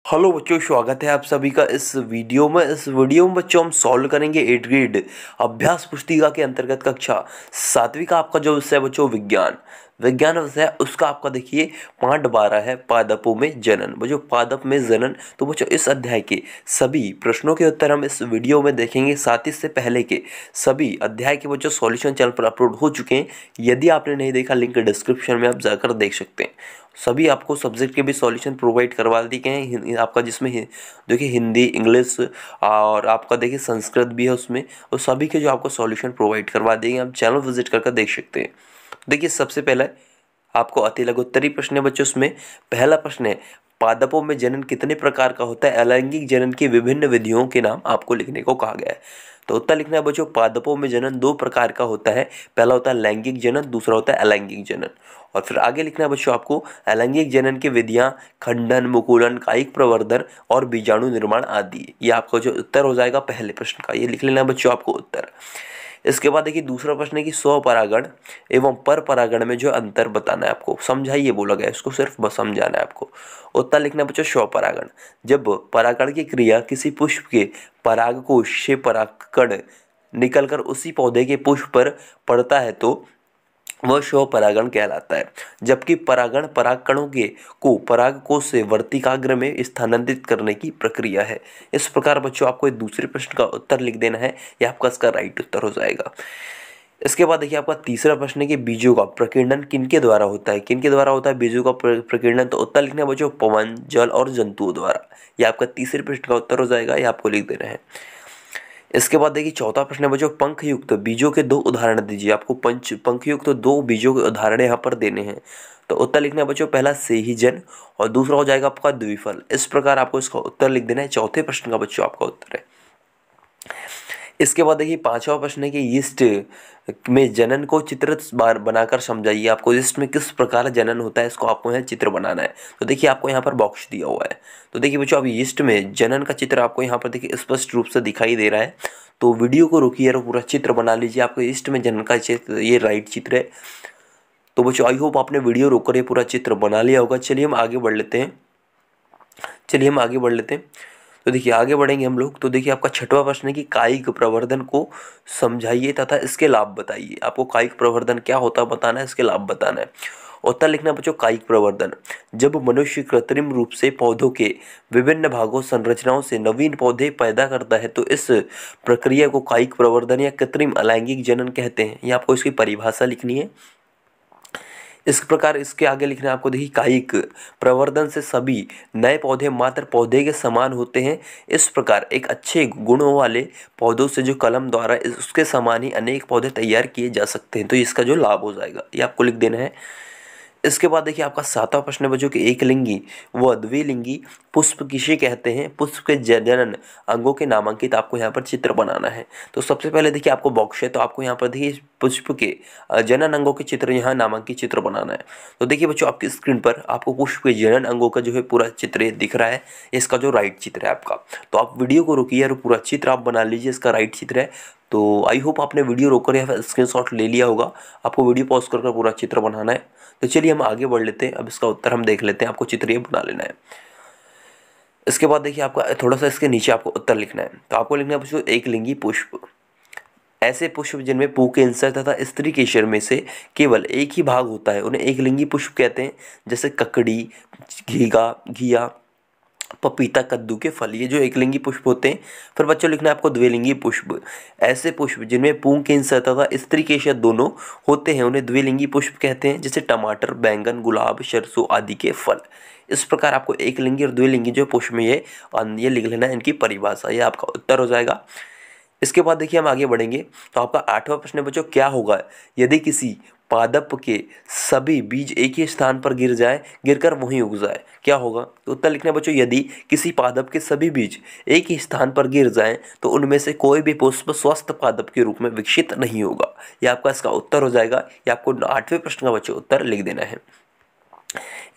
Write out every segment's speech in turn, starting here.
Hello बच्चों, स्वागत है आप सभी का इस वीडियो में बच्चों हम सॉल्व करेंगे 8th ग्रेड अभ्यास पुस्तिका के अंतर्गत कक्षा 7वीं का आपका जो विषय है बच्चों विज्ञान विज्ञान विषय है उसका आपका देखिए पाठ 12 है पादपों में जनन। बच्चों पादप में जनन, तो बच्चों इस अध्याय के सभी प्रश्नों के उत्तर हम इस वीडियो में देखेंगे। साथ ही इससे पहले के सभी अध्याय के बच्चों सॉल्यूशन चैनल पर अपलोड हो चुके हैं। यदि आपने नहीं देखा, लिंक डिस्क्रिप्शन में आप जाकर देख सकते हैं। सभी आपको सब्जेक्ट के भी सॉल्यूशन प्रोवाइड करवा दिए गए हैं आपका, जिसमें देखिए हिंदी, इंग्लिश और आपका देखिए संस्कृत भी है उसमें, और सभी के जो आपको सॉल्यूशन प्रोवाइड करवा देंगे। आप चैनल विजिट करके देख सकते हैं। देखिए सबसे पहले आपको अति लघुत्तरी प्रश्न है बच्चों। उसमें पहला प्रश्न है, पादपों में जनन कितने प्रकार का होता है? अलैंगिक जनन की विभिन्न विधियों के नाम आपको लिखने को कहा गया है। तो उत्तर लिखना है बच्चों, पादपों में जनन दो प्रकार का होता है। पहला होता है लैंगिक जनन, दूसरा होता है अलैंगिक जनन। और फिर आगे लिखना है बच्चों आपको अलैंगिक जनन की विधियां खंडन, मुकुलन, कायिक प्रवर्धन और बीजाणु निर्माण आदि। ये आपका जो उत्तर हो जाएगा पहले प्रश्न का, ये लिख लेना है बच्चों आपको उत्तर। इसके बाद देखिए दूसरा प्रश्न है कि स्वपरागण एवं पर परागण में जो अंतर बताना है आपको। समझाइए बोला गया, इसको सिर्फ बस समझाना है आपको। उत्तर लिखना है बच्चों स्वपरागण। जब परागण की क्रिया किसी पुष्प के परागकोश से परागकण निकलकर उसी पौधे के पुष्प पर पड़ता है तो वह स्वपरागण कहलाता है। जबकि परागण परागकणों के को परागकोश से वर्तिकाग्र में स्थानांतरित करने की प्रक्रिया है। इस प्रकार बच्चों आपको दूसरे प्रश्न का उत्तर लिख देना है, यह आपका इसका राइट उत्तर हो जाएगा। इसके बाद देखिए आपका तीसरा प्रश्न है कि बीजों का प्रकीर्णन किनके द्वारा होता है? किनके द्वारा होता है बीजों का प्रकीर्णन? तो उत्तर लिखना है बच्चों पवन, जल और जंतुओं द्वारा। यह आपका तीसरे प्रश्न का उत्तर हो जाएगा, यह आपको लिख देना है। इसके बाद देखिए चौथा प्रश्न है बच्चों, पंखयुक्त बीजों के दो उदाहरण दीजिए। आपको पंखयुक्त दो बीजों के उदाहरण यहाँ पर देने हैं। तो उत्तर लिखना है बच्चों पहला सेहीजन और दूसरा हो जाएगा आपका द्विफल। इस प्रकार आपको इसका उत्तर लिख देना है। चौथे प्रश्न का बच्चों आपका उत्तर है। इसके बाद देखिए पांचवा प्रश्न है कि यीस्ट में जनन को चित्र बनाकर समझाइए। आपको यीस्ट में किस प्रकार जनन होता है, इसको आपको यहाँ चित्र बनाना है। तो देखिए आपको यहाँ पर बॉक्स दिया हुआ है। तो देखिए बच्चों, अब यीस्ट में जनन का चित्र आपको यहाँ पर देखिए स्पष्ट रूप से दिखाई दे रहा है। तो वीडियो को रोकिए और पूरा चित्र बना लीजिए। आपको यीस्ट में जनन का चित्र, ये राइट चित्र है। तो बच्चों आई होप आपने वीडियो रोक कर ये पूरा चित्र बना लिया होगा। चलिए हम आगे बढ़ लेते हैं। तो देखिए आगे बढ़ेंगे हम लोग। तो देखिए आपका छठवां प्रश्न है कि कायिक प्रवर्धन को समझाइए तथा इसके लाभ बताइए। आपको कायिक प्रवर्धन क्या होता है बताना है, इसके लाभ बताना है। उत्तर लिखना बच्चों कायिक प्रवर्धन, जब मनुष्य कृत्रिम रूप से पौधों के विभिन्न भागों संरचनाओं से नवीन पौधे पैदा करता है तो इस प्रक्रिया को कायिक प्रवर्धन या कृत्रिम अलैंगिक जनन कहते हैं। ये आपको इसकी परिभाषा लिखनी है। इस प्रकार इसके आगे लिखना है आपको। देखिए कायिक प्रवर्धन से सभी नए पौधे मात्र पौधे के समान होते हैं। इस प्रकार एक अच्छे गुणों वाले पौधों से जो कलम द्वारा उसके समान ही अनेक पौधे तैयार किए जा सकते हैं। तो इसका जो लाभ हो जाएगा ये आपको लिख देना है। इसके बाद देखिए आपका सातवां प्रश्न है बच्चों कि एक लिंगी व द्विलिंगी पुष्प किसे कहते हैं? पुष्प के जनन अंगों के नामांकित आपको यहाँ पर चित्र बनाना है। तो सबसे पहले देखिए आपको बॉक्स है, तो आपको यहाँ पर देखिए पुष्प के जनन अंगों के चित्र, यहाँ नामांकित चित्र बनाना है। तो देखिए बच्चों आपकी स्क्रीन पर आपको पुष्प के जनन अंगों का जो है पूरा चित्र दिख रहा है। इसका जो राइट चित्र है आपका। तो आप वीडियो को रोकिए और पूरा चित्र आप बना लीजिए, इसका राइट चित्र है। तो आई होप आपने वीडियो रोककर या फिर स्क्रीनशॉट ले लिया होगा। आपको वीडियो पॉज कर पूरा चित्र बनाना है। तो चलिए हम आगे बढ़ लेते हैं। अब इसका उत्तर हम देख लेते हैं। आपको चित्र ये बना लेना है। इसके बाद देखिए आपका थोड़ा सा इसके नीचे आपको उत्तर लिखना है। तो आपको लिखना है बच्चों एक लिंगी पुष्प, ऐसे पुष्प जिनमें पुंकेसर तथा स्त्री केसर में से केवल एक ही भाग होता है उन्हें एक लिंगी पुष्प कहते हैं। जैसे ककड़ी, घिया, पपीता, कद्दू के फल, ये जो एकलिंगी पुष्प होते हैं। फिर बच्चों लिखना है आपको द्विलिंगी पुष्प, ऐसे पुष्प जिनमें पुंकेसर तथा स्त्री केसर दोनों होते हैं उन्हें द्विलिंगी पुष्प कहते हैं। जैसे टमाटर, बैंगन, गुलाब, सरसों आदि के फल। इस प्रकार आपको एक लिंगी और द्विलिंगी जो पुष्प में ये लिख लेना है, इनकी परिभाषा। ये आपका उत्तर हो जाएगा। इसके बाद देखिए हम आगे बढ़ेंगे। तो आपका आठवां प्रश्न है बच्चों, क्या होगा यदि किसी पादप के सभी बीज एक ही स्थान पर गिरकर वहीं उग जाए? क्या होगा? तो उत्तर लिखना है बच्चों, यदि किसी पादप के सभी बीज एक ही स्थान पर गिर जाएं तो उनमें से कोई भी पुष्प स्वस्थ पादप के रूप में विकसित नहीं होगा। यह आपका इसका उत्तर हो जाएगा। यह आपको आठवें प्रश्न का बच्चों उत्तर लिख देना है।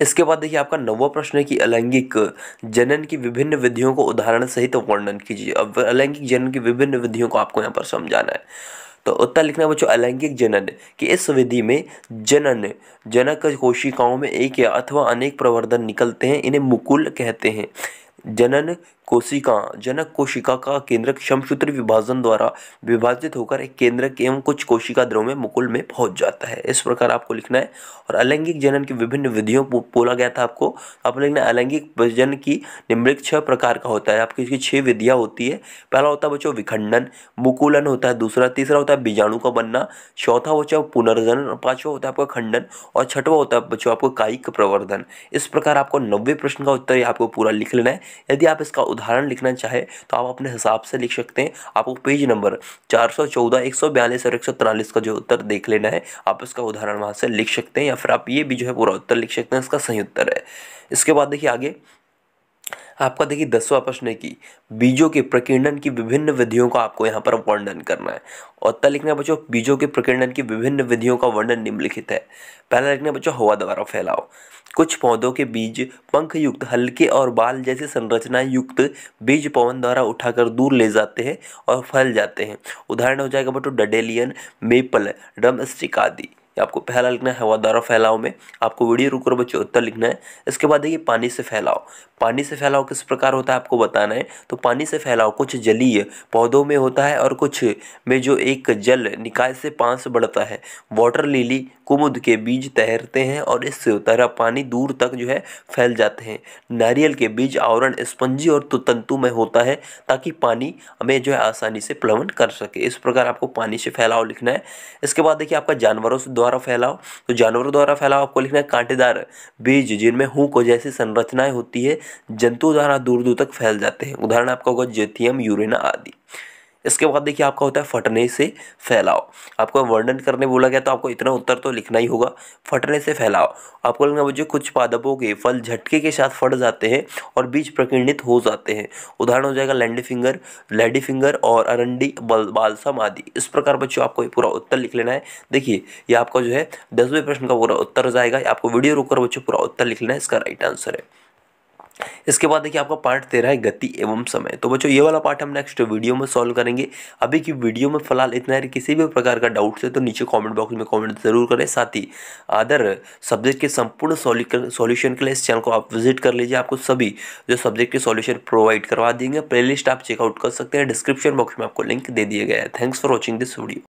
इसके बाद देखिए आपका नौवां प्रश्न है कि अलैंगिक जनन की विभिन्न विधियों को उदाहरण सहित वर्णन कीजिए। अब अलैंगिक जनन की विभिन्न विधियों को आपको यहाँ पर समझाना है। तो उत्तर लिखना है बच्चों अलैंगिक जनन कि इस विधि में जनक कोशिकाओं में एक या अथवा अनेक प्रवर्धन निकलते हैं, इन्हें मुकुल कहते हैं। जनन कोशिका जनक कोशिका का केंद्रक समसूत्री विभाजन द्वारा विभाजित होकर एक केंद्रक एवं कुछ कोशिका द्रव में मुकुल में पहुंच जाता है। इस प्रकार आपको लिखना है। और अलैंगिक जनन की विभिन्न विधियों को बोला गया था आपको। आपको लिखना है अलैंगिक जनन की निम्नलिखित 6 प्रकार का होता है। आपकी इसकी 6 विधियां होती है। पहला होता है बच्चों विखंडन, मुकुलन होता है दूसरा, तीसरा होता है बीजाणु का बनना, चौथा बच्चों पुनर्जनन, पांचवा होता है आपका खंडन और छठवा होता है बच्चों आपको कायिक प्रवर्धन। इस प्रकार आपको 90 प्रश्न का उत्तर आपको पूरा लिख लेना है। यदि आप इसका उदाहरण लिखना चाहे तो आप अपने हिसाब से लिख सकते हैं। आपको पेज नंबर 414, 142 और 143 का जो उत्तर देख लेना है। आप इसका उदाहरण वहां से लिख सकते हैं या फिर आप ये भी जो है पूरा उत्तर लिख सकते हैं, इसका सही उत्तर है। इसके बाद देखिए आगे आपका देखिए 10वां प्रश्न है कि बीजों के प्रकीर्णन की विभिन्न विधियों का आपको यहाँ पर वर्णन करना है। और उत्तर लिखना है बच्चों बीजों के प्रकीर्णन की विभिन्न विधियों का वर्णन निम्नलिखित है। पहला लिखना है बच्चों हवा द्वारा फैलाव। कुछ पौधों के बीज पंख युक्त हल्के और बाल जैसी संरचनाएं युक्त बीज पवन द्वारा उठाकर दूर ले जाते हैं और फैल जाते हैं। उदाहरण हो जाएगा बच्चों डडेलियन, मेपल, ड्रमस्टिक आदि। आपको पहला लिखना है हवा द्वारा फैलाव में। आपको वीडियो रुक बच्चों उत्तर लिखना है। इसके बाद देखिए पानी से फैलाव। पानी से फैलाव किस प्रकार होता है आपको बताना है। तो पानी से फैलाव कुछ जलीय पौधों में होता है और कुछ में जो एक जल निकाय से पास बढ़ता है। वाटर लिली कुमुद के बीज तैरते हैं और इससे तैरा पानी दूर तक जो है फैल जाते हैं। नारियल के बीज आवरण स्पंजी और तंतु में होता है ताकि पानी हमें जो है आसानी से प्लवन कर सके। इस प्रकार आपको पानी से फैलाव लिखना है। इसके बाद देखिए आपका जानवरों से द्वारा फैलाव। तो जानवरों द्वारा फैलाव आपको लिखना है कांटेदार बीज जिनमें हुक जैसी संरचनाएं होती है जंतु द्वारा दूर दूर तक फैल जाते हैं। उदाहरण आपका होगा जेथियम, यूरेना आदि। इसके बाद देखिए आपका होता है फटने से फैलाव। आपको वर्णन करने बोला गया तो आपको इतना उत्तर तो लिखना ही होगा। फटने से फैलाव आपको लिखना बच्चों कुछ पादपों के फल झटके के साथ फट जाते हैं और बीज प्रकीर्णित हो जाते हैं। उदाहरण हो जाएगा लेडी फिंगर और अरंडी, बालसम आदि। इस प्रकार बच्चों आपको ये पूरा उत्तर लिख लेना है। देखिए ये आपका जो है 10वें प्रश्न का पूरा उत्तर हो जाएगा। आपको वीडियो रोककर बच्चों पूरा उत्तर लिख लेना है, इसका राइट आंसर है। इसके बाद देखिए आपका पार्ट 13 है गति एवं समय। तो बच्चों ये वाला पार्ट हम नेक्स्ट वीडियो में सॉल्व करेंगे। अभी की वीडियो में फिलहाल इतना है। किसी भी प्रकार का डाउट है तो नीचे कमेंट बॉक्स में कमेंट जरूर करें। साथ ही अदर सब्जेक्ट के संपूर्ण सॉल्यूशन के लिए इस चैनल को आप विजिट कर लीजिए। आपको सभी जो सब्जेक्ट के सॉल्यूशन प्रोवाइड करवा देंगे। प्लेलिस्ट आप चेकआउट कर सकते हैं। डिस्क्रिप्शन बॉक्स में आपको लिंक दे दिया गया है। Thanks for watching this video.